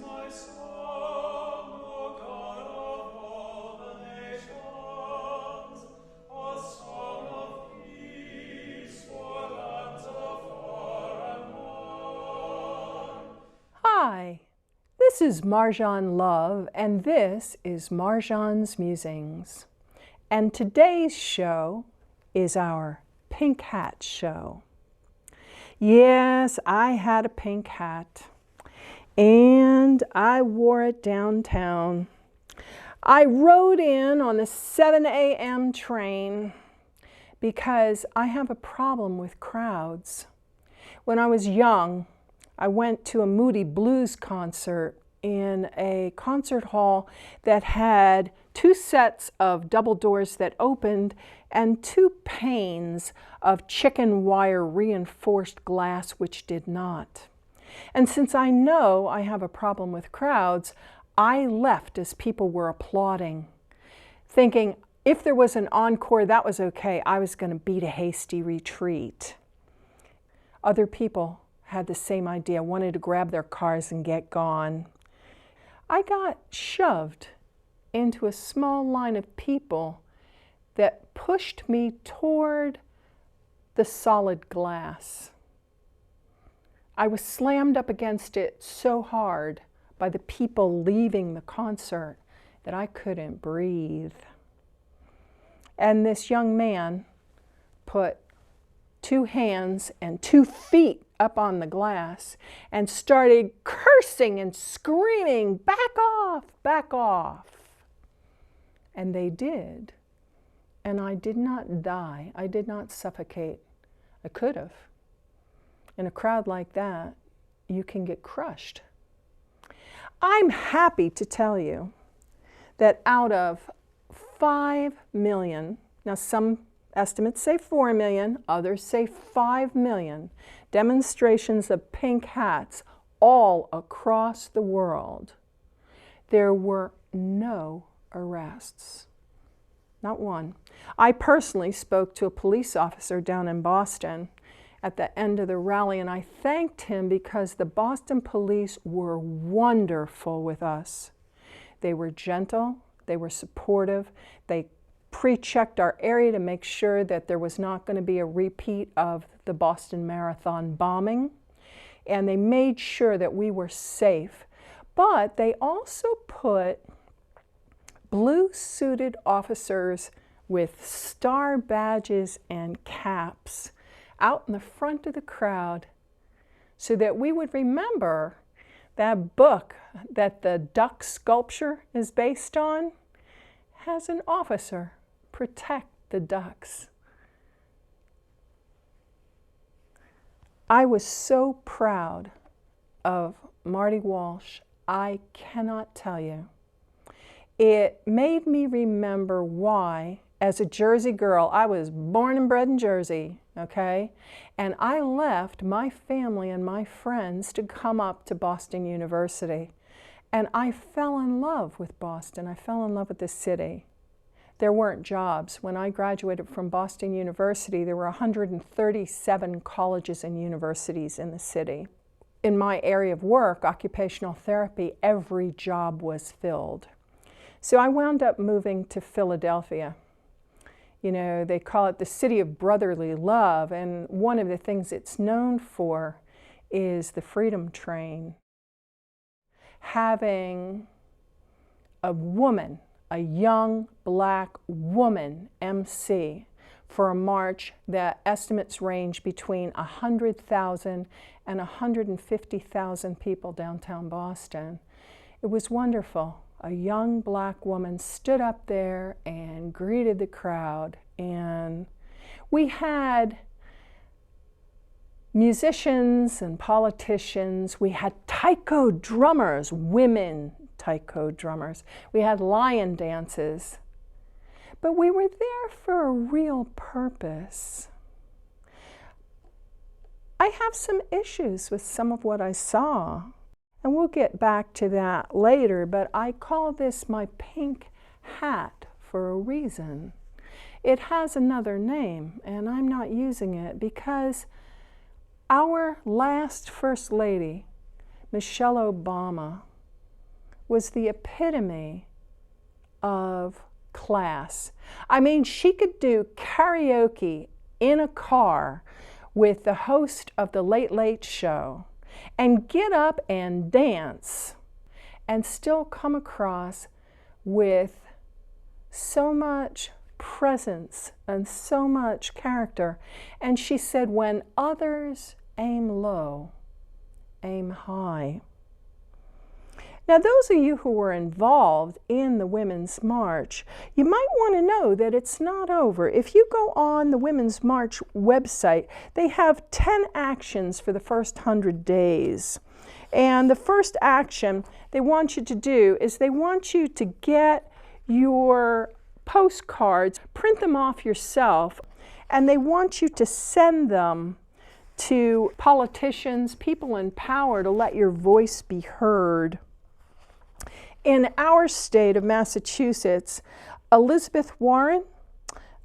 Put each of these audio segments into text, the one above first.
my song, O God of all the nations, a song of peace for lands afar and wide. Hi, this is Marjohn Love, and this is Marjohn's Musings. And today's show is our Pink Hat Show. Yes, I had a pink hat, and I wore it downtown. I rode in on the 7 a.m. train because I have a problem with crowds. When I was young, I went to a Moody Blues concert in a concert hall that had 2 sets of double doors that opened and 2 panes of chicken wire reinforced glass which did not. And since I know I have a problem with crowds, I left as people were applauding, thinking if there was an encore, that was okay. I was going to beat a hasty retreat. Other people had the same idea, wanted to grab their cars and get gone. I got shoved into a small line of people that pushed me toward the solid glass. I was slammed up against it so hard by the people leaving the concert that I couldn't breathe. And this young man put 2 hands and 2 feet up on the glass and started cursing and screaming, "Back off, back off." And they did. And I did not die. I did not suffocate. I could have. In a crowd like that, you can get crushed. I'm happy to tell you that out of 5 million, now some estimates say 4 million, others say 5 million demonstrations of pink hats all across the world, there were no arrests. Not one. I personally spoke to a police officer down in Boston at the end of the rally, and I thanked him because the Boston police were wonderful with us. They were gentle, they were supportive, they pre-checked our area to make sure that there was not going to be a repeat of the Boston Marathon bombing, and they made sure that we were safe. But they also put blue-suited officers with star badges and caps out in the front of the crowd so that we would remember that book that the duck sculpture is based on has an officer protect the ducks. I was so proud of Marty Walsh, I cannot tell you. It made me remember why, as a Jersey girl, I was born and bred in Jersey, okay? And I left my family and my friends to come up to Boston University. And I fell in love with Boston. I fell in love with the city. There weren't jobs. When I graduated from Boston University, there were 137 colleges and universities in the city. In my area of work, occupational therapy, every job was filled. So I wound up moving to Philadelphia. You know, they call it the city of brotherly love, and one of the things it's known for is the Freedom Train. Having a woman, a young black woman MC for a march that estimates range between 100,000 and 150,000 people downtown Boston. It was wonderful. A young black woman stood up there and greeted the crowd, and we had musicians and politicians. We had taiko drummers, women taiko drummers. We had lion dances. But we were there for a real purpose. I have some issues with some of what I saw, and we'll get back to that later, but I call this my pink hat for a reason. It has another name, and I'm not using it because our last First Lady, Michelle Obama, was the epitome of class. I mean, she could do karaoke in a car with the host of the Late Late Show and get up and dance and still come across with so much presence and so much character. And she said, when others aim low, aim high. Now, those of you who were involved in the Women's March, you might want to know that it's not over. If you go on the Women's March website, they have 10 actions for the first 100 days. And the first action they want you to do is they want you to get your postcards, print them off yourself, and they want you to send them to politicians, people in power, to let your voice be heard. In our state of Massachusetts, Elizabeth Warren,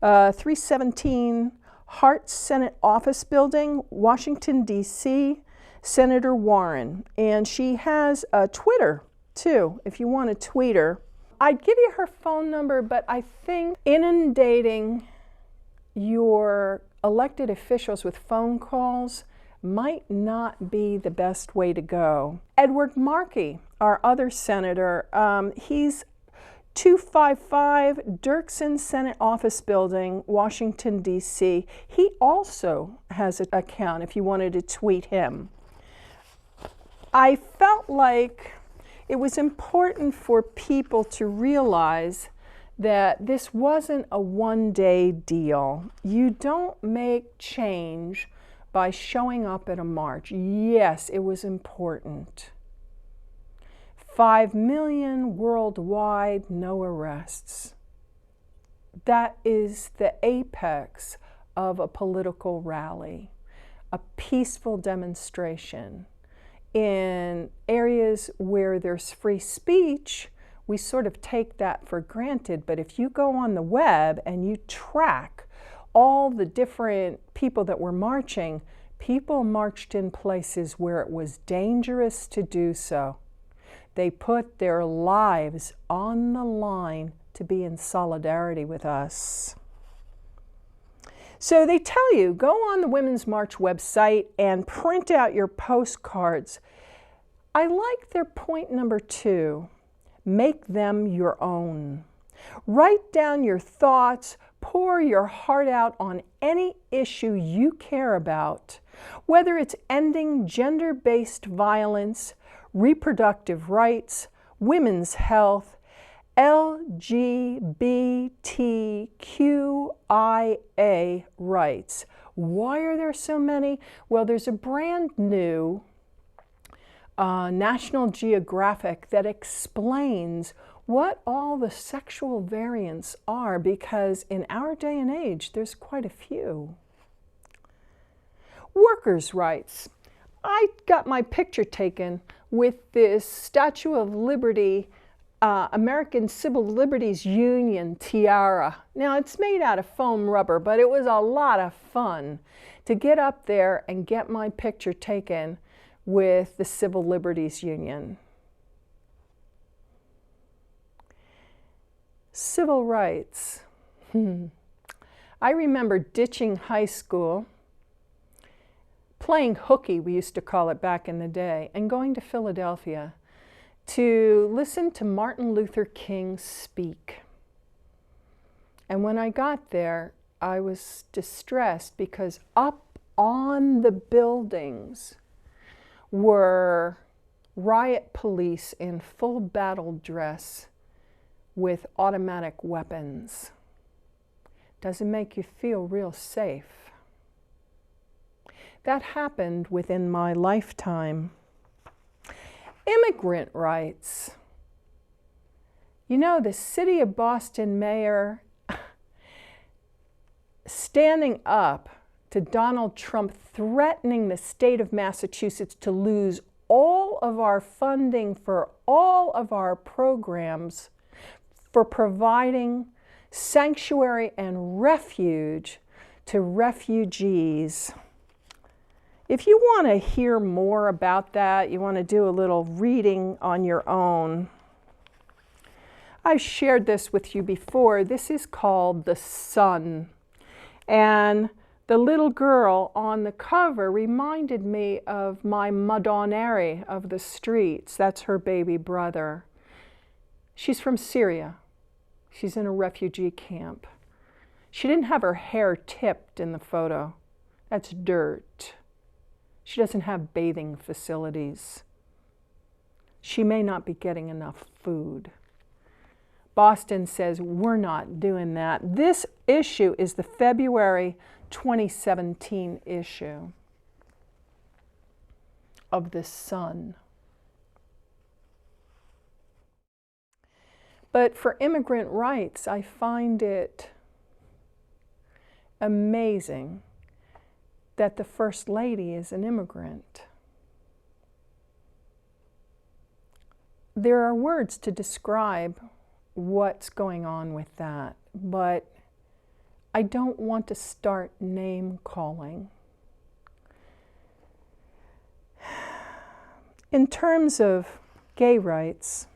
317 Hart Senate Office Building, Washington, D.C., Senator Warren. And she has a Twitter, too, if you want to tweet her. I'd give you her phone number, but I think inundating your elected officials with phone calls might not be the best way to go. Edward Markey, our other senator, he's 255 Dirksen Senate Office Building, Washington, D.C. He also has an account if you wanted to tweet him. I felt like it was important for people to realize that this wasn't a one-day deal. You don't make change by showing up at a march. Yes, it was important. 5 million worldwide, no arrests. That is the apex of a political rally, a peaceful demonstration. In areas where there's free speech, we sort of take that for granted. But if you go on the web and you track all the different people that were marching, people marched in places where it was dangerous to do so. They put their lives on the line to be in solidarity with us. So they tell you, go on the Women's March website and print out your postcards. I like their point number 2, make them your own. Write down your thoughts, pour your heart out on any issue you care about, whether it's ending gender-based violence, reproductive rights, women's health, LGBTQIA rights. Why are there so many? Well, there's a brand new National Geographic that explains what all the sexual variants are, because in our day and age, there's quite a few. Workers' rights. I got my picture taken with this Statue of Liberty, American Civil Liberties Union tiara. Now, it's made out of foam rubber, but it was a lot of fun to get up there and get my picture taken with the Civil Liberties Union. Civil rights. I remember ditching high school, playing hooky, we used to call it back in the day, and going to Philadelphia to listen to Martin Luther King speak. And when I got there, I was distressed because up on the buildings were riot police in full battle dress with automatic weapons. Doesn't make you feel real safe. That happened within my lifetime. Immigrant rights. You know, the city of Boston mayor standing up to Donald Trump, threatening the state of Massachusetts to lose all of our funding for all of our programs for providing sanctuary and refuge to refugees. If you want to hear more about that, you want to do a little reading on your own, I've shared this with you before. This is called The Sun. And the little girl on the cover reminded me of my Madonneri of the streets. That's her baby brother. She's from Syria. She's in a refugee camp. She didn't have her hair tipped in the photo. That's dirt. She doesn't have bathing facilities. She may not be getting enough food. Boston says, we're not doing that. This issue is the February 2017 issue of The Sun. But for immigrant rights, I find it amazing that the First Lady is an immigrant. There are words to describe what's going on with that, but I don't want to start name calling. In terms of gay rights,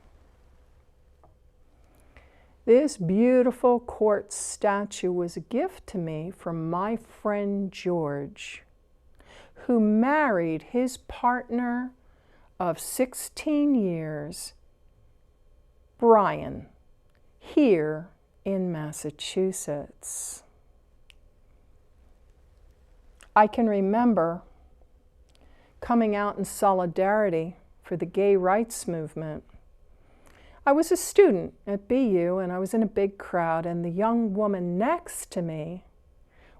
this beautiful quartz statue was a gift to me from my friend George, who married his partner of 16 years, Brian, here in Massachusetts. I can remember coming out in solidarity for the gay rights movement. I was a student at BU and I was in a big crowd, and the young woman next to me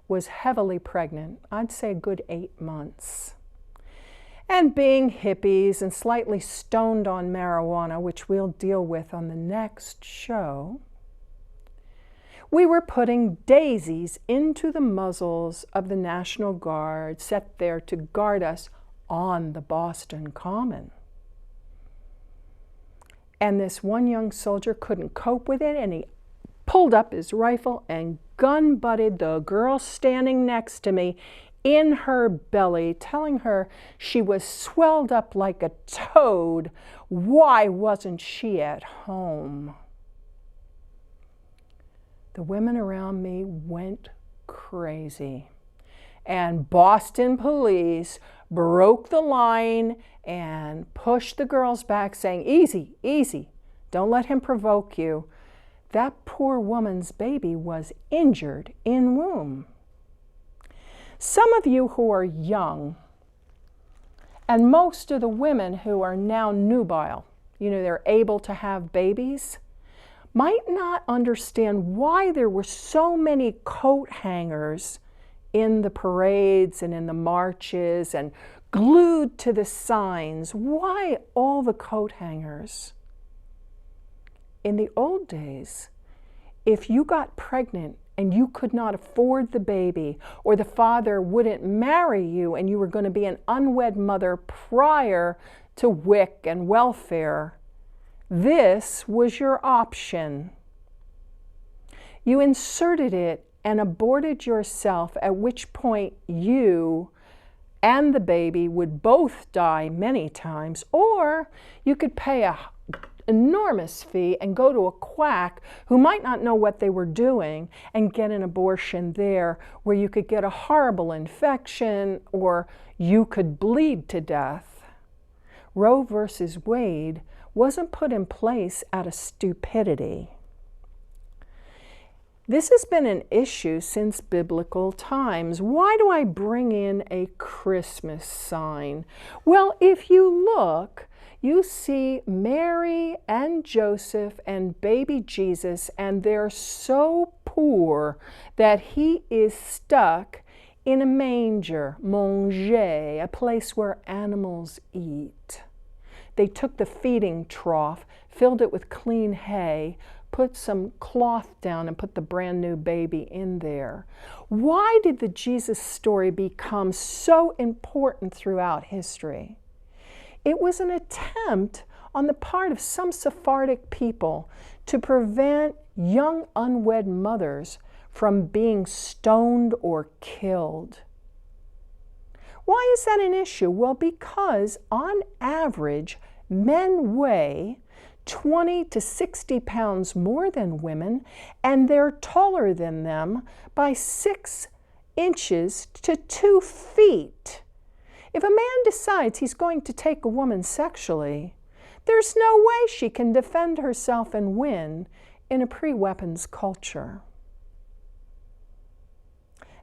was heavily pregnant. I'd say a good 8 months. And being hippies and slightly stoned on marijuana, which we'll deal with on the next show, we were putting daisies into the muzzles of the National Guard set there to guard us on the Boston Common. And this one young soldier couldn't cope with it, and he pulled up his rifle and gun-butted the girl standing next to me in her belly, telling her she was swelled up like a toad. Why wasn't she at home? The women around me went crazy, and Boston police broke the line and pushed the girls back, saying, easy, easy, don't let him provoke you. That poor woman's baby was injured in womb. Some of you who are young, and most of the women who are now nubile, they're able to have babies, might not understand why there were so many coat hangers in the parades and in the marches and glued to the signs. Why all the coat hangers? In the old days, if you got pregnant and you could not afford the baby, or the father wouldn't marry you and you were going to be an unwed mother prior to WIC and welfare, this was your option. You inserted it and aborted yourself, at which point you and the baby would both die many times, or you could pay an enormous fee and go to a quack who might not know what they were doing and get an abortion there, where you could get a horrible infection or you could bleed to death. Roe versus Wade wasn't put in place out of stupidity. This has been an issue since biblical times. Why do I bring in a Christmas sign? Well, if you look, you see Mary and Joseph and baby Jesus, and they're so poor that he is stuck in a manger, manger, a place where animals eat. They took the feeding trough, filled it with clean hay, put some cloth down and put the brand new baby in there. Why did the Jesus story become so important throughout history? It was an attempt on the part of some Sephardic people to prevent young unwed mothers from being stoned or killed. Why is that an issue? Well, because on average, men weigh 20 to 60 pounds more than women, and they're taller than them by 6 inches to 2 feet. If a man decides he's going to take a woman sexually, there's no way she can defend herself and win in a pre-weapons culture.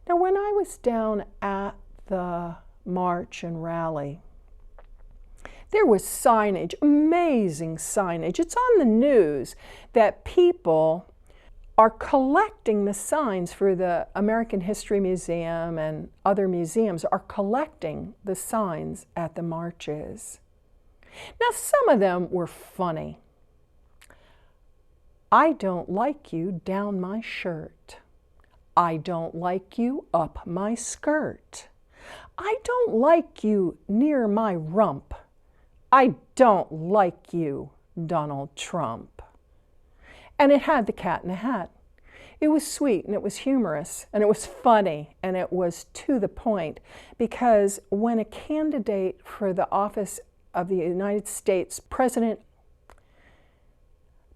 Now, when I was down at the march and rally, there was signage, amazing signage. It's on the news that people are collecting the signs for the American History Museum and other museums are collecting the signs at the marches. Now, some of them were funny. I don't like you down my shirt. I don't like you up my skirt. I don't like you near my rump. I don't like you, Donald Trump. And it had the cat in the hat. It was sweet and it was humorous and it was funny and it was to the point, because when a candidate for the office of the United States President,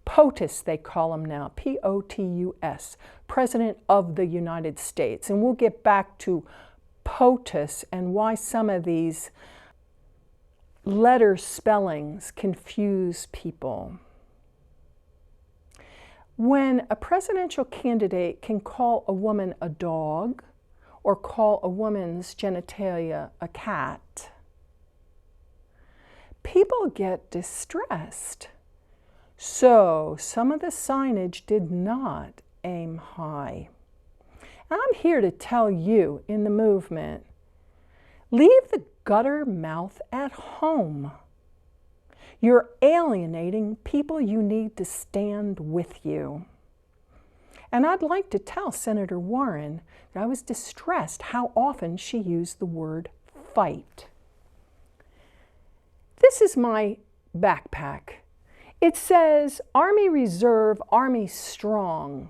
POTUS they call him now, P-O-T-U-S, President of the United States, and we'll get back to POTUS and why some of these letter spellings confuse people. When a presidential candidate can call a woman a dog or call a woman's genitalia a cat, people get distressed. So some of the signage did not aim high. And I'm here to tell you in the movement, leave the gutter mouth at home. You're alienating people you need to stand with you. And I'd like to tell Senator Warren that I was distressed how often she used the word fight. This is my backpack. It says Army Reserve, Army Strong.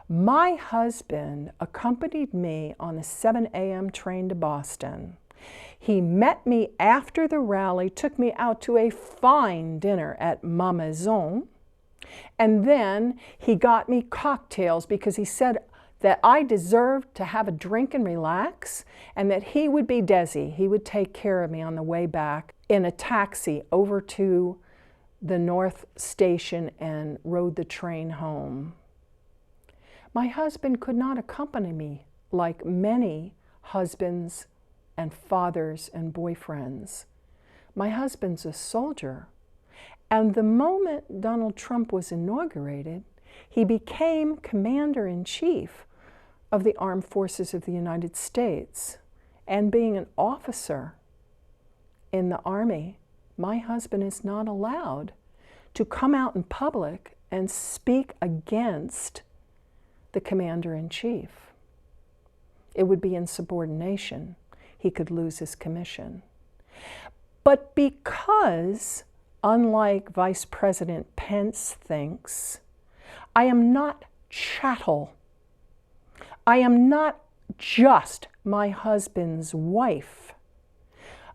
My husband accompanied me on a 7 a.m. train to Boston. He met me after the rally, took me out to a fine dinner at Musings, and then he got me cocktails because he said that I deserved to have a drink and relax, and that he would be Desi. He would take care of me on the way back in a taxi over to the North Station and rode the train home. My husband could not accompany me like many husbands and fathers and boyfriends. My husband's a soldier, and the moment Donald Trump was inaugurated, he became Commander-in-Chief of the Armed Forces of the United States. And being an officer in the Army, my husband is not allowed to come out in public and speak against the Commander-in-Chief. It would be insubordination. He could lose his commission. But because, unlike Vice President Pence thinks, I am not chattel. I am not just my husband's wife.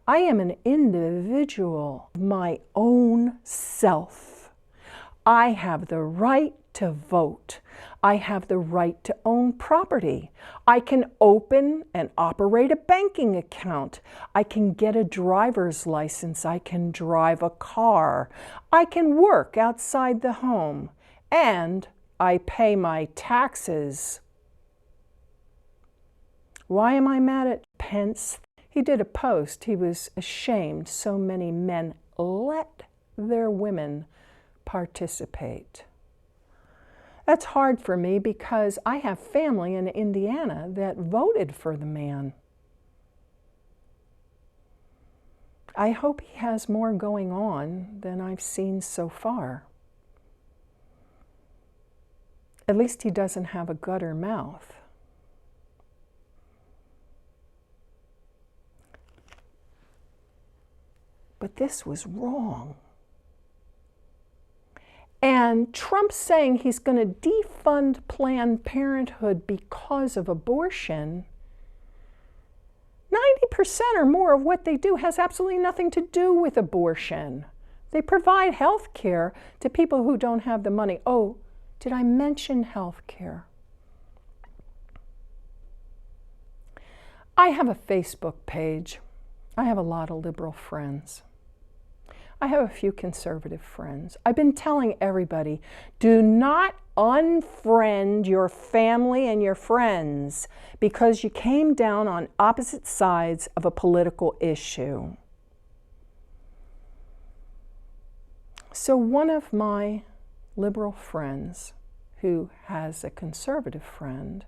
I am an individual, my own self. I have the right to vote. I have the right to own property. I can open and operate a banking account. I can get a driver's license. I can drive a car. I can work outside the home. And I pay my taxes. Why am I mad at Pence? He did a post. He was ashamed so many men let their women participate. That's hard for me because I have family in Indiana that voted for the man. I hope he has more going on than I've seen so far. At least he doesn't have a gutter mouth. But this was wrong. And Trump saying he's going to defund Planned Parenthood because of abortion, 90% or more of what they do has absolutely nothing to do with abortion. They provide health care to people who don't have the money. Oh, did I mention health care? I have a Facebook page. I have a lot of liberal friends. I have a few conservative friends. I've been telling everybody, do not unfriend your family and your friends because you came down on opposite sides of a political issue. So one of my liberal friends, who has a conservative friend,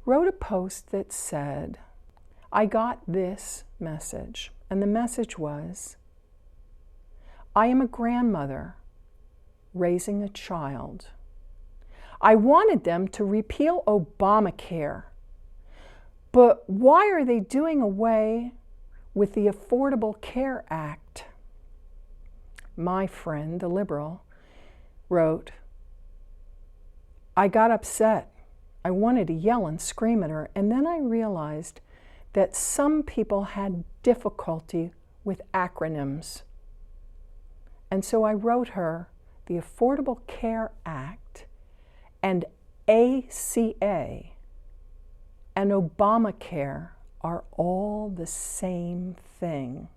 wrote a post that said, I got this message, and the message was, I am a grandmother raising a child. I wanted them to repeal Obamacare, but why are they doing away with the Affordable Care Act? My friend, the liberal, wrote, I got upset. I wanted to yell and scream at her, and then I realized that some people had difficulty with acronyms. And so I wrote her the Affordable Care Act and ACA and Obamacare are all the same thing.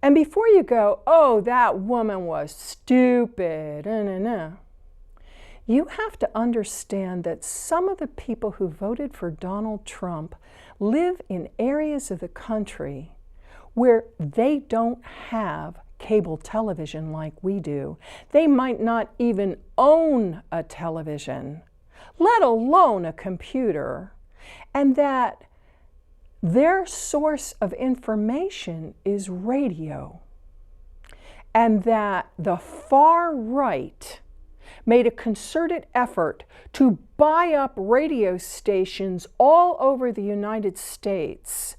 And before you go, oh, that woman was stupid, you have to understand that some of the people who voted for Donald Trump live in areas of the country where they don't have cable television like we do. They might not even own a television, let alone a computer, and that their source of information is radio, and that the far right made a concerted effort to buy up radio stations all over the United States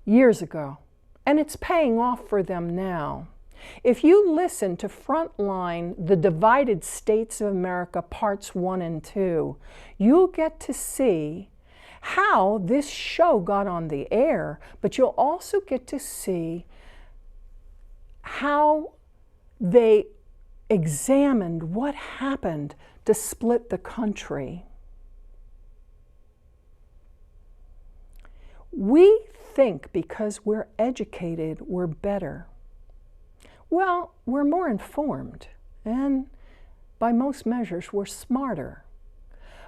years ago. And it's paying off for them now. If you listen to Frontline, The Divided States of America, Parts 1 and 2, you'll get to see how this show got on the air, but you'll also get to see how they examined what happened to split the country. We think because we're educated, we're better. Well, we're more informed, and by most measures, we're smarter.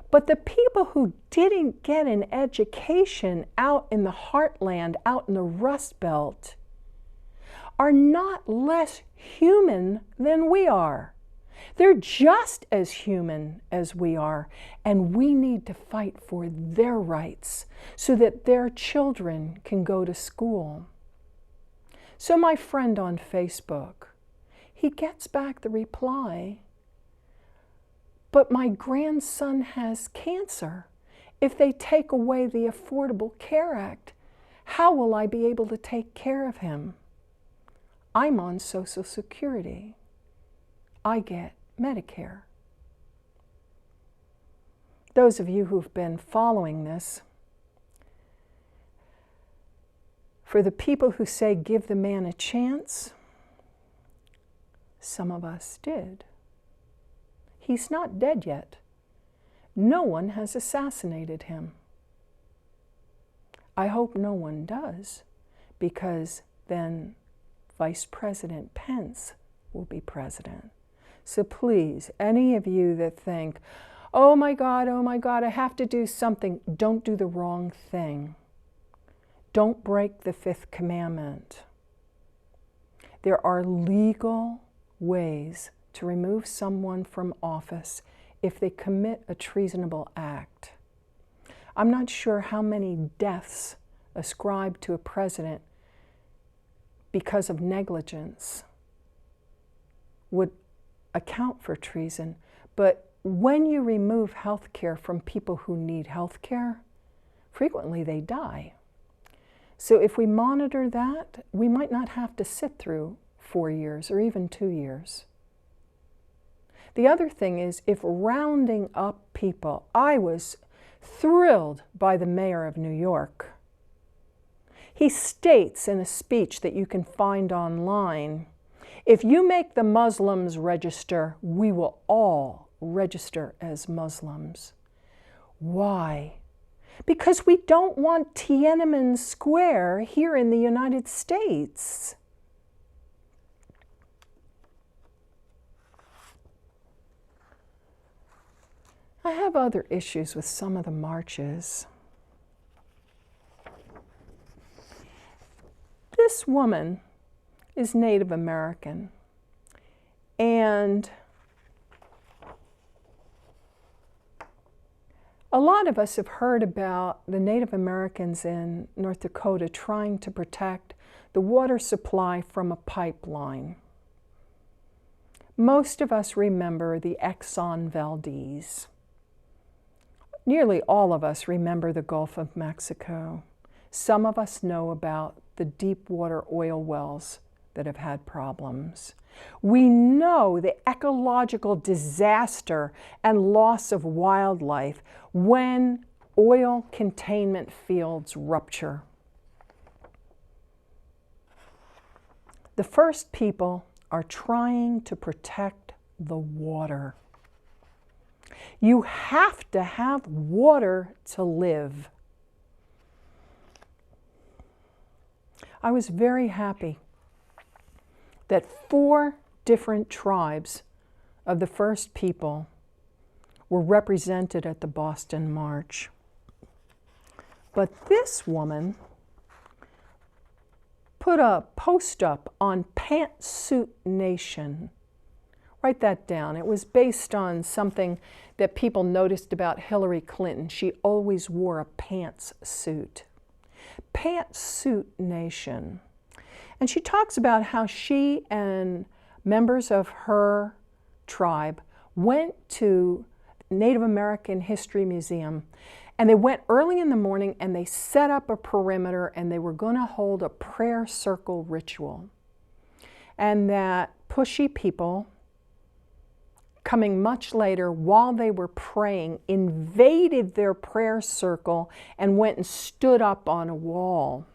But the people who didn't get an education out in the heartland, out in the Rust Belt, are not less human than we are. They're just as human as we are, and we need to fight for their rights so that their children can go to school. So my friend on Facebook, he gets back the reply, but my grandson has cancer. If they take away the Affordable Care Act, how will I be able to take care of him? I'm on Social Security. I get Medicare. Those of you who've been following this, for the people who say give the man a chance, some of us did. He's not dead yet. No one has assassinated him. I hope no one does, because then Vice President Pence will be president. So please, any of you that think, oh my God, I have to do something, don't do the wrong thing. Don't break the fifth commandment. There are legal ways to remove someone from office if they commit a treasonable act. I'm not sure how many deaths ascribed to a president because of negligence would account for treason, but when you remove health care from people who need health care, frequently they die. So if we monitor that, we might not have to sit through 4 years or even 2 years. The other thing is, if rounding up people, I was thrilled by the mayor of New York. He states in a speech that you can find online, If you make the Muslims register, we will all register as Muslims. Why? Because we don't want Tiananmen Square here in the United States. I have other issues with some of the marches. This woman is Native American, and a lot of us have heard about the Native Americans in North Dakota trying to protect the water supply from a pipeline. Most of us remember the Exxon Valdez. Nearly all of us remember the Gulf of Mexico. Some of us know about the deep water oil wells that have had problems. We know the ecological disaster and loss of wildlife when oil containment fields rupture. The first people are trying to protect the water. You have to have water to live. I was very happy that 4 different tribes of the first people were represented at the Boston March. But this woman put a post up on Pantsuit Nation. Write that down. It was based on something that people noticed about Hillary Clinton. She always wore a pantsuit. Pantsuit Nation. And she talks about how she and members of her tribe went to Native American History Museum, and they went early in the morning and they set up a perimeter and they were going to hold a prayer circle ritual. And that pushy people, coming much later while they were praying, invaded their prayer circle and went and stood up on a wall.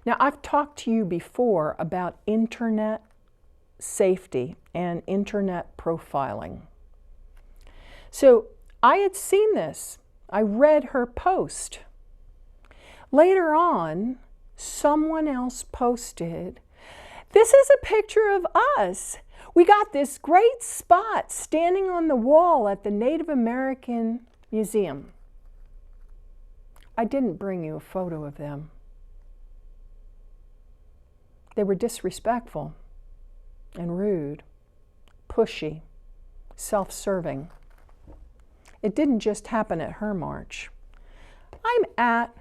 Now, I've talked to you before about internet safety and internet profiling. So I had seen this. I read her post. Later on, someone else posted, "This is a picture of us. We got this great spot standing on the wall at the Native American Museum." I didn't bring you a photo of them. They were disrespectful and rude, pushy, self-serving. It didn't just happen at her march. I'm at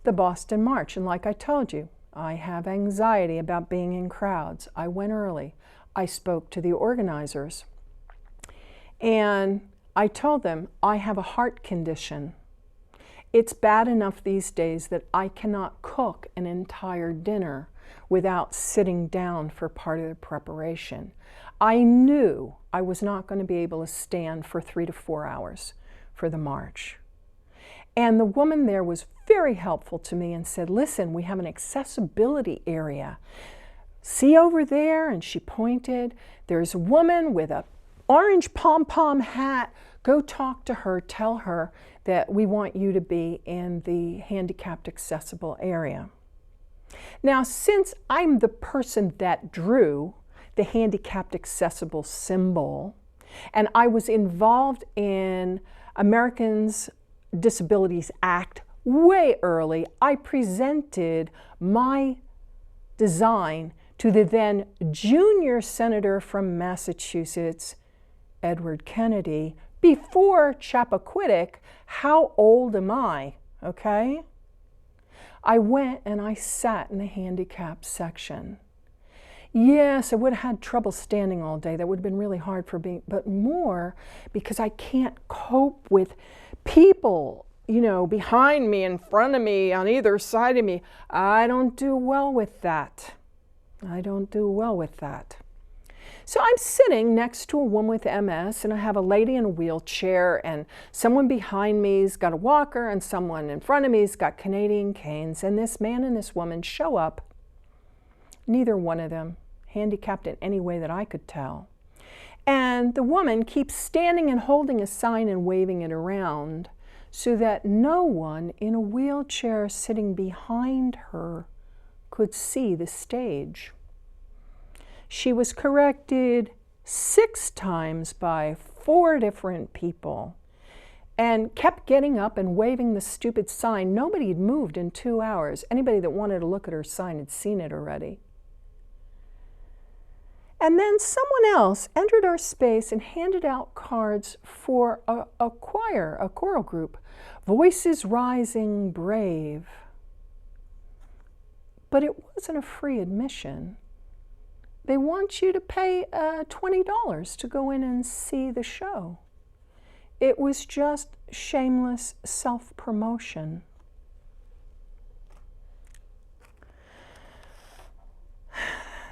the Boston March, and like I told you, I have anxiety about being in crowds. I went early. I spoke to the organizers, and I told them I have a heart condition. It's bad enough these days that I cannot cook an entire dinner without sitting down for part of the preparation. I knew I was not going to be able to stand for 3 to 4 hours for the march. And the woman there was very helpful to me and said, "Listen, we have an accessibility area. See over there?" And she pointed. "There's a woman with an orange pom-pom hat. Go talk to her. Tell her that we want you to be in the handicapped accessible area." Now, since I'm the person that drew the handicapped accessible symbol, and I was involved in Americans Disabilities Act way early, I presented my design to the then junior senator from Massachusetts, Edward Kennedy, before Chappaquiddick. How old am I? Okay? I went and I sat in the handicapped section. Yes, I would have had trouble standing all day. That would have been really hard for me, but more because I can't cope with people, behind me, in front of me, on either side of me. I don't do well with that. I don't do well with that. So I'm sitting next to a woman with MS, and I have a lady in a wheelchair, and someone behind me's got a walker, and someone in front of me's got Canadian canes, and this man and this woman show up Neither one of them handicapped in any way that I could tell. And the woman keeps standing and holding a sign and waving it around so that no one in a wheelchair sitting behind her could see the stage. She was corrected 6 times by 4 different people and kept getting up and waving the stupid sign. Nobody had moved in 2 hours. Anybody that wanted to look at her sign had seen it already. And then someone else entered our space and handed out cards for a choir, a choral group. Voices rising, brave. But it wasn't a free admission. They want you to pay $20 to go in and see the show. It was just shameless self-promotion.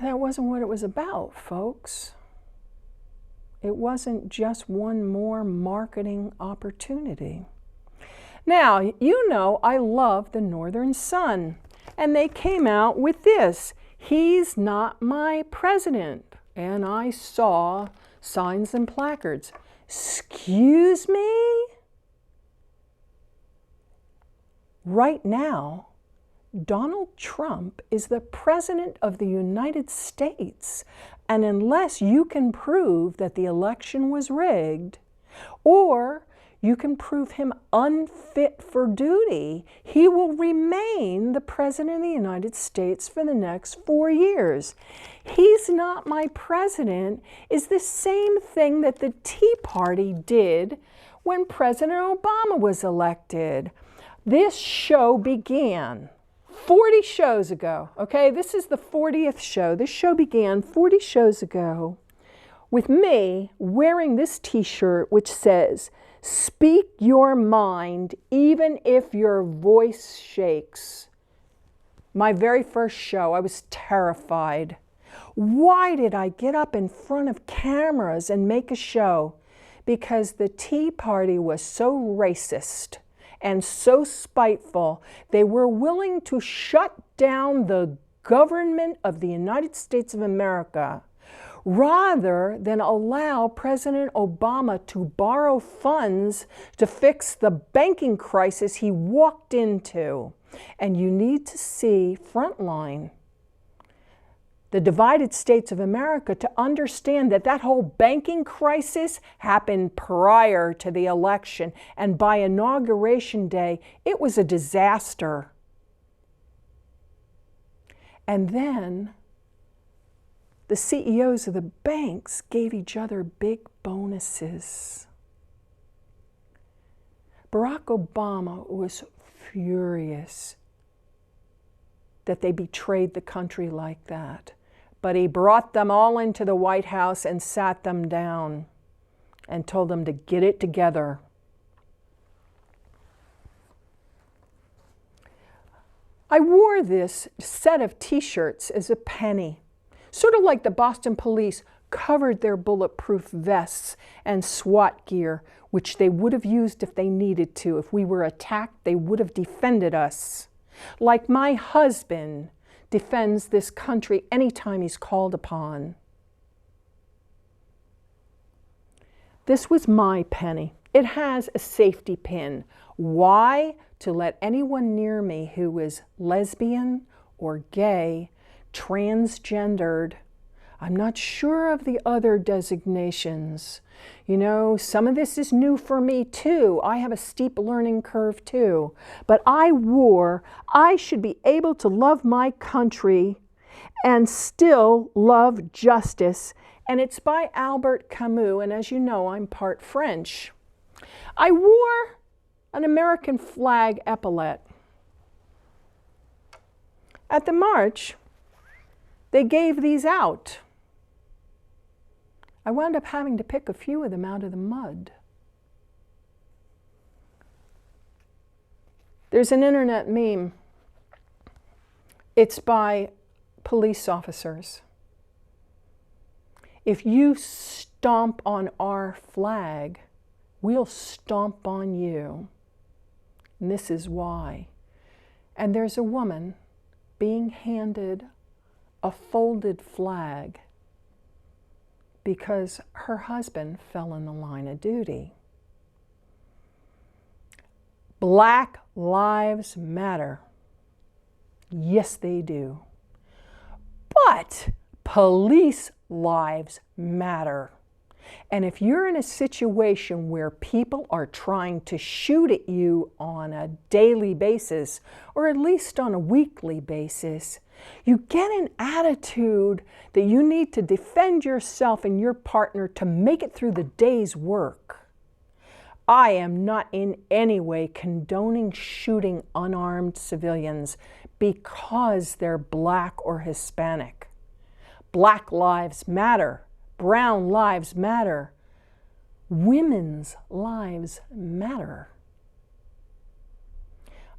That wasn't what it was about, folks. It wasn't just one more marketing opportunity. Now, you know I love the Northern Sun, and they came out with this: "He's not my president." And I saw signs and placards. Excuse me? Right now, Donald Trump is the President of the United States, and unless you can prove that the election was rigged, or you can prove him unfit for duty, he will remain the President of the United States for the next 4 years. "He's not my president" is the same thing that the Tea Party did when President Obama was elected. This show began 40 shows ago, okay? This is the 40th show. This show began 40 shows ago with me wearing this t-shirt which says, "Speak your mind even if your voice shakes." My very first show, I was terrified. Why did I get up in front of cameras and make a show? Because the Tea Party was so racist and so spiteful, they were willing to shut down the government of the United States of America rather than allow President Obama to borrow funds to fix the banking crisis he walked into. And you need to see Frontline, the divided states of America, to understand that that whole banking crisis happened prior to the election. And by Inauguration Day, it was a disaster. And then the CEOs of the banks gave each other big bonuses. Barack Obama was furious that they betrayed the country like that. But he brought them all into the White House and sat them down and told them to get it together. I wore this set of t-shirts as a penny, sort of like the Boston police covered their bulletproof vests and SWAT gear, which they would have used if they needed to. If we were attacked, they would have defended us. Like my husband defends this country anytime he's called upon. This was my penny. It has a safety pin. Why? To let anyone near me who is lesbian or gay, transgendered, I'm not sure of the other designations. You know, some of this is new for me too. I have a steep learning curve too. But I should be able to love my country and still love justice. And it's by Albert Camus, and as you know, I'm part French. I wore an American flag epaulet. At the march, they gave these out. I wound up having to pick a few of them out of the mud. There's an internet meme. It's by police officers. If you stomp on our flag, we'll stomp on you. And this is why. And there's a woman being handed a folded flag because her husband fell in the line of duty. Black lives matter. Yes, they do. But police lives matter. And if you're in a situation where people are trying to shoot at you on a daily basis, or at least on a weekly basis, you get an attitude that you need to defend yourself and your partner to make it through the day's work. I am not in any way condoning shooting unarmed civilians because they're Black or Hispanic. Black lives matter. Brown lives matter. Women's lives matter.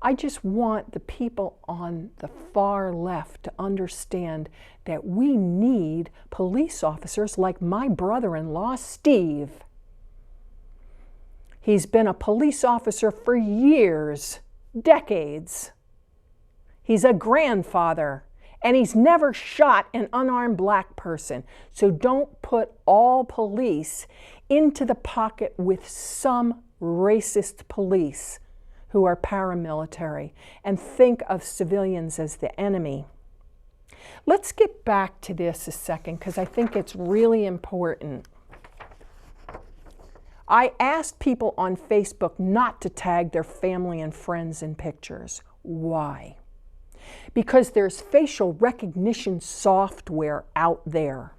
I just want the people on the far left to understand that we need police officers like my brother-in-law, Steve. He's been a police officer for years, decades. He's a grandfather, and he's never shot an unarmed Black person. So don't put all police into the pocket with some racist police who are paramilitary and think of civilians as the enemy. Let's get back to this a second because I think it's really important. I asked people on Facebook not to tag their family and friends in pictures. Why? Because there's facial recognition software out there.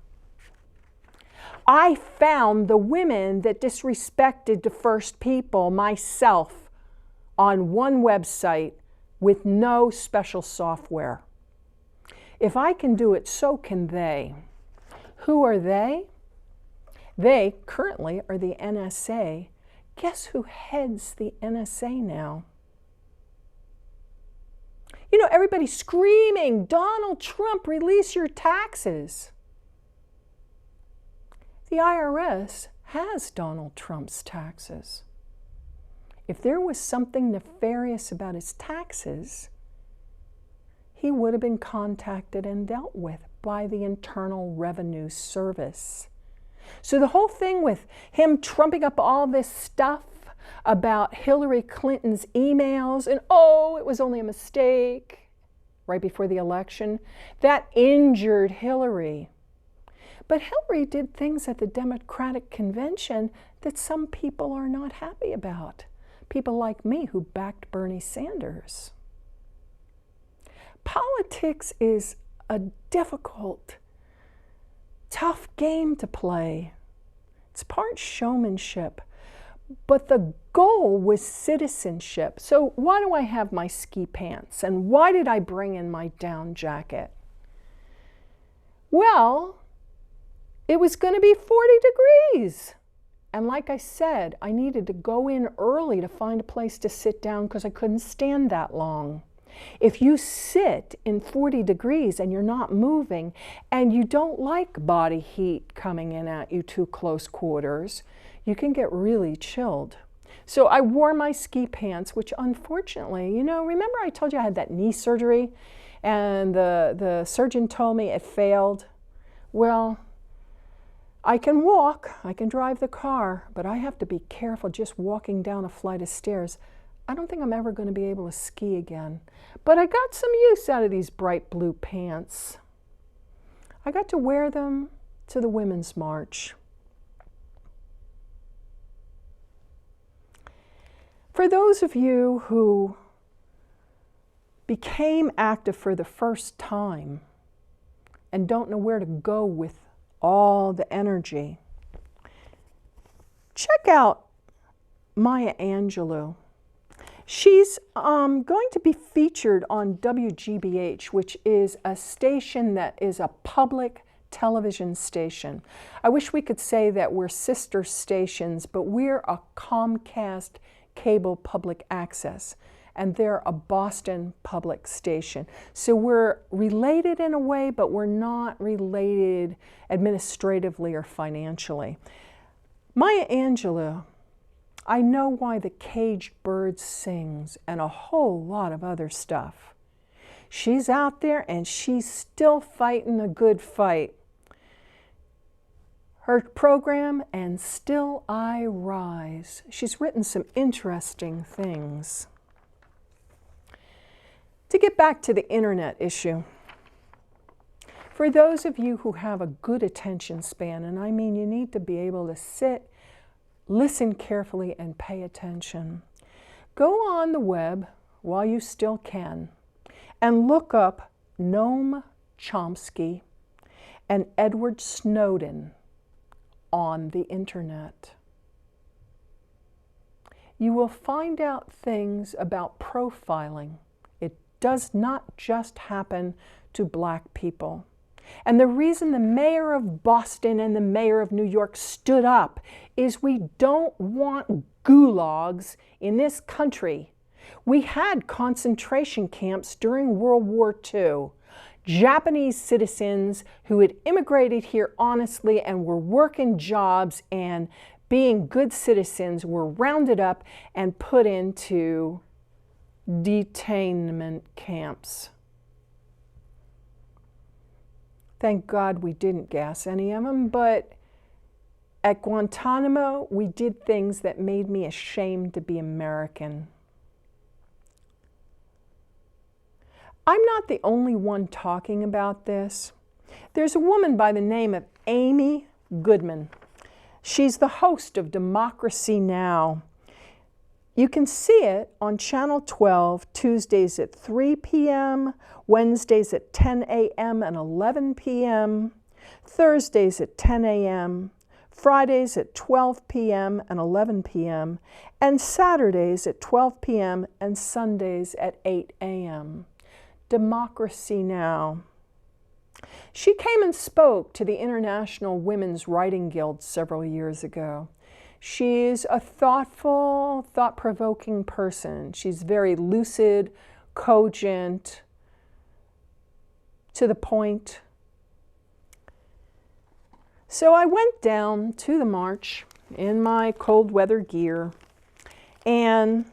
I found the women that disrespected the first people, myself, on one website with no special software. If I can do it, so can they. Who are they? They currently are the NSA. Guess who heads the NSA now? You know, everybody's screaming, Donald Trump, release your taxes. The IRS has Donald Trump's taxes. If there was something nefarious about his taxes, he would have been contacted and dealt with by the Internal Revenue Service. So the whole thing with him trumping up all this stuff about Hillary Clinton's emails and, oh, it was only a mistake right before the election, that injured Hillary. But Hillary did things at the Democratic Convention that some people are not happy about. People like me who backed Bernie Sanders. Politics is a difficult, tough game to play. It's part showmanship, but the goal was citizenship. So why do I have my ski pants? And why did I bring in my down jacket? Well, it was going to be 40 degrees. And like I said, I needed to go in early to find a place to sit down because I couldn't stand that long. If you sit in 40 degrees and you're not moving and you don't like body heat coming in at you too close quarters, you can get really chilled. So I wore my ski pants, which unfortunately, you know, remember I told you I had that knee surgery and the surgeon told me it failed? Well, I can walk, I can drive the car, but I have to be careful just walking down a flight of stairs. I don't think I'm ever going to be able to ski again. But I got some use out of these bright blue pants. I got to wear them to the Women's March. For those of you who became active for the first time and don't know where to go with all the energy, check out Maya Angelou. She's going to be featured on WGBH, which is a station that is a public television station. I wish we could say that we're sister stations, but we're a Comcast cable public access, and they're a Boston public station. So we're related in a way, but we're not related administratively or financially. Maya Angelou, I Know Why the Caged Bird Sings, and a whole lot of other stuff. She's out there and she's still fighting a good fight. Her program, And Still I Rise. She's written some interesting things. To get back to the internet issue, for those of you who have a good attention span, and I mean you need to be able to sit, listen carefully, and pay attention, go on the web while you still can and look up Noam Chomsky and Edward Snowden on the internet. You will find out things about profiling. It does not just happen to black people. And the reason the mayor of Boston and the mayor of New York stood up is we don't want gulags in this country. We had concentration camps during World War II. Japanese citizens who had immigrated here honestly and were working jobs and being good citizens were rounded up and put into detainment camps. Thank God we didn't gas any of them, but at Guantanamo, we did things that made me ashamed to be American. I'm not the only one talking about this. There's a woman by the name of Amy Goodman. She's the host of Democracy Now! You can see it on Channel 12, Tuesdays at 3 p.m., Wednesdays at 10 a.m. and 11 p.m., Thursdays at 10 a.m., Fridays at 12 p.m. and 11 p.m., and Saturdays at 12 p.m. and Sundays at 8 a.m. Democracy Now! She came and spoke to the International Women's Writing Guild several years ago. She's a thoughtful, thought-provoking person. She's very lucid, cogent, to the point. So I went down to the march in my cold weather gear, and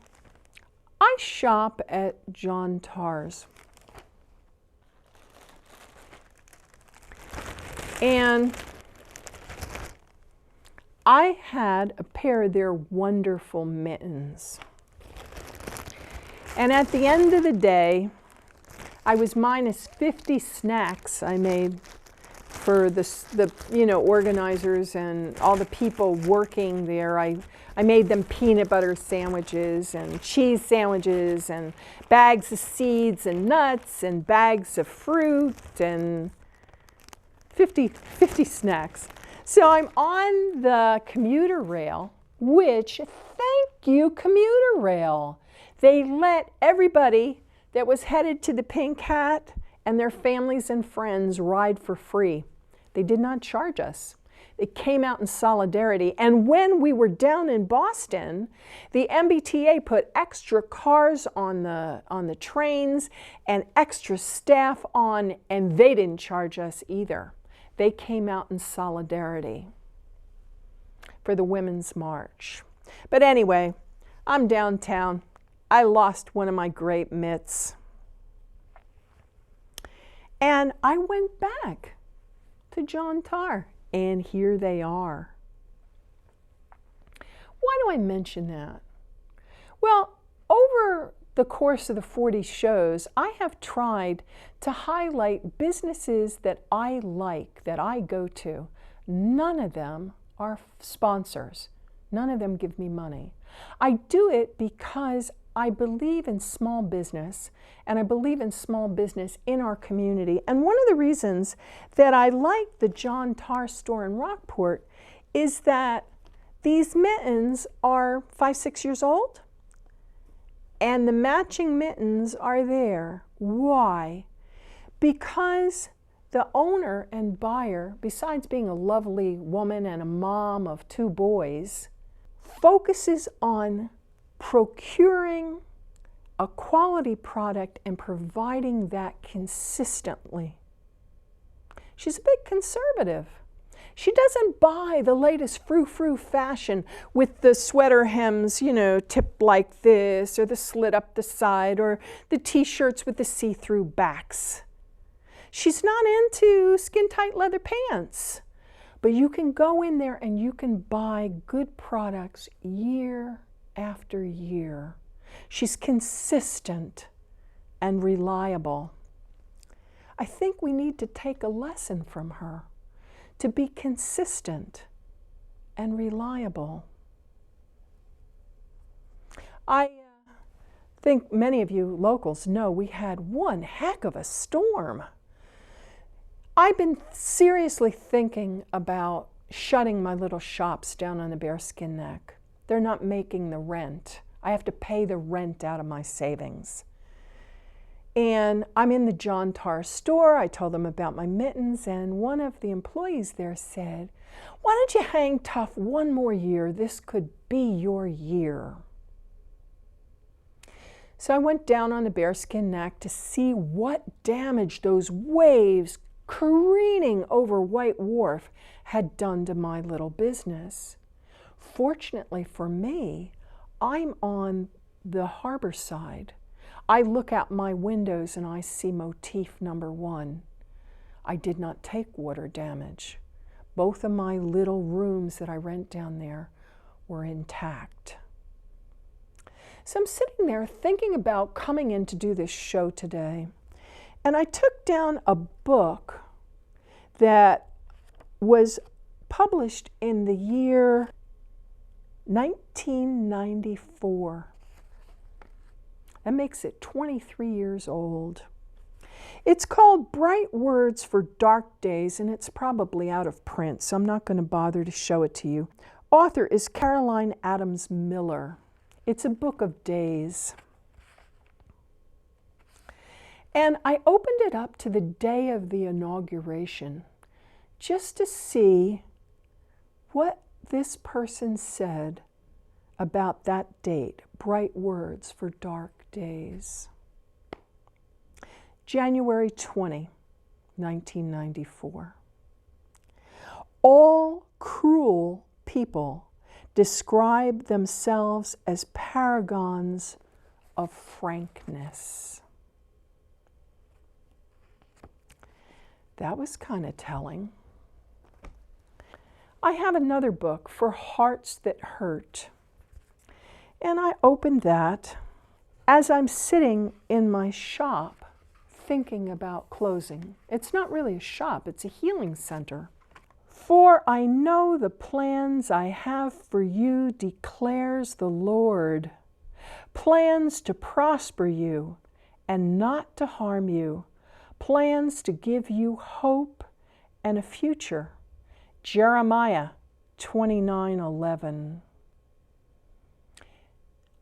I shop at John Tar's. And I had a pair of their wonderful mittens. And at the end of the day, I was minus 50 snacks I made for the organizers and all the people working there. I made them peanut butter sandwiches and cheese sandwiches and bags of seeds and nuts and bags of fruit and 50 snacks. So I'm on the commuter rail, which, thank you, commuter rail. They let everybody that was headed to the Pink Hat and their families and friends ride for free. They did not charge us. They came out in solidarity. And when we were down in Boston, the MBTA put extra cars on the trains and extra staff on, and they didn't charge us either. They came out in solidarity for the Women's March. But anyway, I'm downtown. I lost one of my great mitts. And I went back to John Tarr, and here they are. Why do I mention that? Well, over the course of the 40 shows, I have tried to highlight businesses that I like, that I go to. None of them are sponsors. None of them give me money. I do it because I believe in small business, and I believe in small business in our community. And one of the reasons that I like the John Tarr store in Rockport is that these mittens are 5-6 years old, and the matching mittens are there. Why? Because the owner and buyer, besides being a lovely woman and a mom of 2 boys, focuses on procuring a quality product and providing that consistently. She's a bit conservative. She doesn't buy the latest frou-frou fashion with the sweater hems, you know, tipped like this, or the slit up the side, or the t-shirts with the see-through backs. She's not into skin-tight leather pants. But you can go in there and you can buy good products year after year. She's consistent and reliable. I think we need to take a lesson from her to be consistent and reliable. I think many of you locals know we had one heck of a storm. I've been seriously thinking about shutting my little shops down on the Bearskin Neck. They're not making the rent. I have to pay the rent out of my savings. And I'm in the John Tar store. I told them about my mittens, and one of the employees there said, "Why don't you hang tough one more year? This could be your year." So I went down on the Bearskin Neck to see what damage those waves careening over White Wharf had done to my little business. Fortunately for me, I'm on the harbor side. I look out my windows and I see motif number 1. I did not take water damage. Both of my little rooms that I rent down there were intact. So I'm sitting there thinking about coming in to do this show today. And I took down a book that was published in the year 1994. That makes it 23 years old. It's called Bright Words for Dark Days, and it's probably out of print, so I'm not going to bother to show it to you. Author is Caroline Adams Miller. It's a book of days. And I opened it up to the day of the inauguration just to see what this person said about that date, Bright Words for Dark Days. January 20, 1994. All cruel people describe themselves as paragons of frankness. That was kind of telling. I have another book, For Hearts That Hurt. And I opened that as I'm sitting in my shop thinking about closing. It's not really a shop, it's a healing center. For I know the plans I have for you, declares the Lord. Plans to prosper you and not to harm you. Plans to give you hope and a future. Jeremiah 29:11.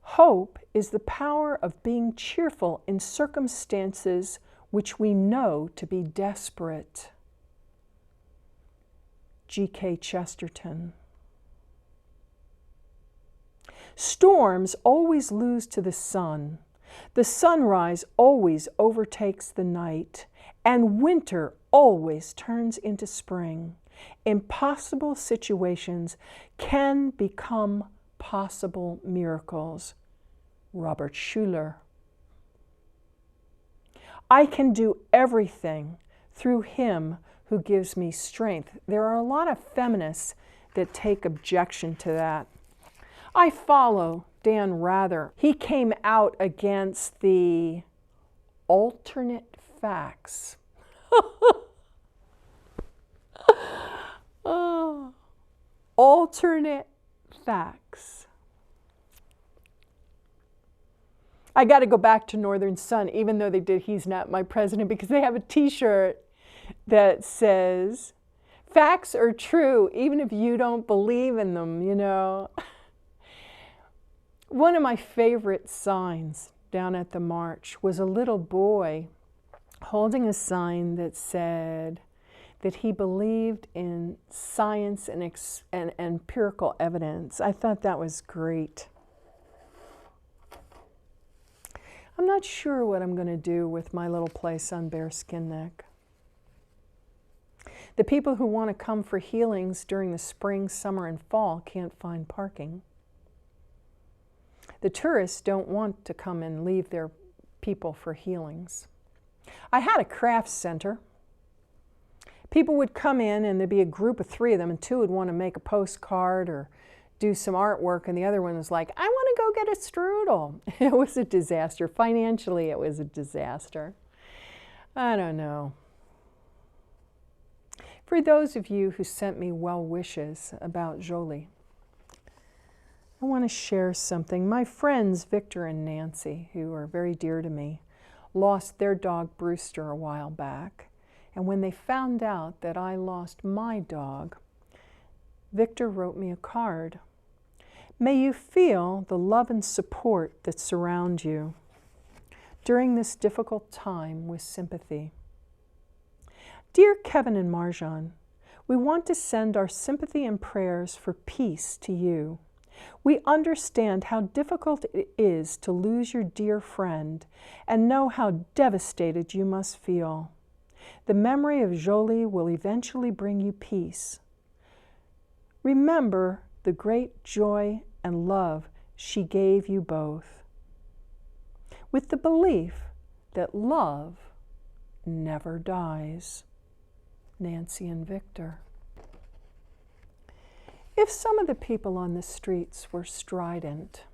Hope is the power of being cheerful in circumstances which we know to be desperate. G.K. Chesterton. Storms always lose to the sun. The sunrise always overtakes the night, and winter always turns into spring. Impossible situations can become possible miracles. Robert Schuller. I can do everything through him who gives me strength. There are a lot of feminists that take objection to that. I follow Dan Rather. He came out against the alternate facts. Oh, alternate facts. I got to go back to Northern Sun, even though they did He's Not My President, because they have a t-shirt that says, facts are true, even if you don't believe in them, you know. One of my favorite signs down at the march was a little boy holding a sign that said that he believed in science and empirical evidence. I thought that was great. I'm not sure what I'm going to do with my little place on Bearskin Neck. The people who want to come for healings during the spring, summer, and fall can't find parking. The tourists don't want to come and leave their people for healings. I had a craft center. People would come in and there'd be a group of 3 of them, and 2 would want to make a postcard or do some artwork, and the other one was like, I want to go get a strudel. It was a disaster. Financially, it was a disaster. I don't know. For those of you who sent me well wishes about Jolie, I want to share something. My friends Victor and Nancy, who are very dear to me, lost their dog Brewster a while back. And when they found out that I lost my dog, Victor wrote me a card. May you feel the love and support that surround you during this difficult time with sympathy. Dear Kevin and Marjohn, we want to send our sympathy and prayers for peace to you. We understand how difficult it is to lose your dear friend and know how devastated you must feel. The memory of Jolie will eventually bring you peace. Remember the great joy and love she gave you both, with the belief that love never dies. Nancy and Victor. If some of the people on the streets were strident,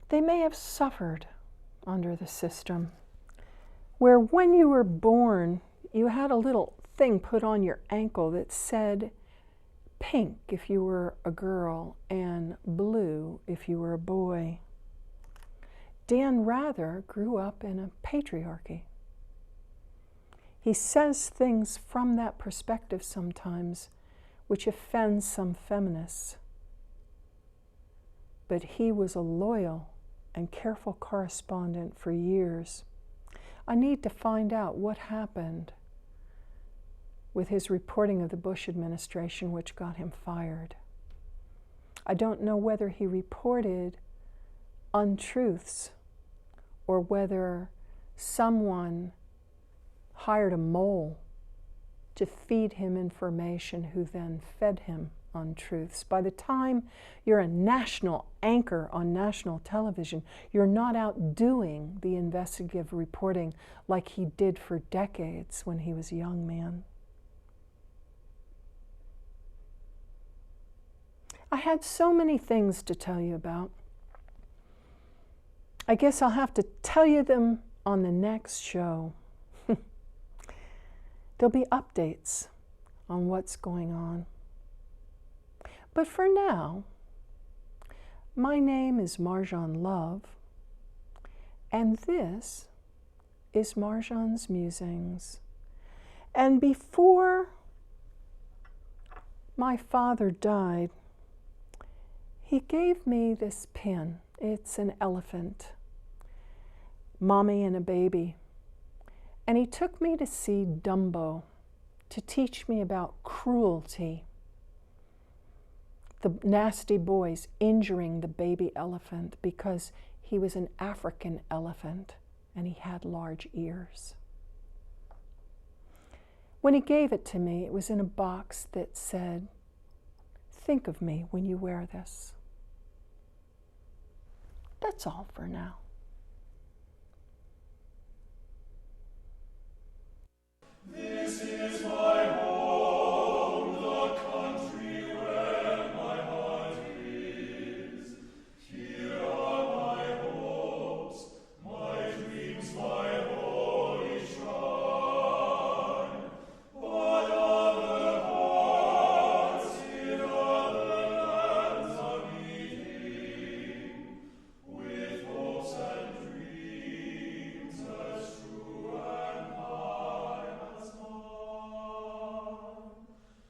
they may have suffered under the system, where when you were born, you had a little thing put on your ankle that said pink if you were a girl and blue if you were a boy. Dan Rather grew up in a patriarchy. He says things from that perspective sometimes which offends some feminists. But he was a loyal and careful correspondent for years. I need to find out what happened with his reporting of the Bush administration, which got him fired. I don't know whether he reported untruths or whether someone hired a mole to feed him information who then fed him untruths. By the time you're a national anchor on national television, you're not out doing the investigative reporting like he did for decades when he was a young man. I had so many things to tell you about. I guess I'll have to tell you them on the next show. There'll be updates on what's going on. But for now, my name is Marjohn Love, and this is Marjohn's Musings. And before my father died, he gave me this pin. It's an elephant, mommy and a baby. And he took me to see Dumbo to teach me about cruelty. The nasty boys injuring the baby elephant because he was an African elephant and he had large ears. When he gave it to me, it was in a box that said, "Think of me when you wear this." That's all for now.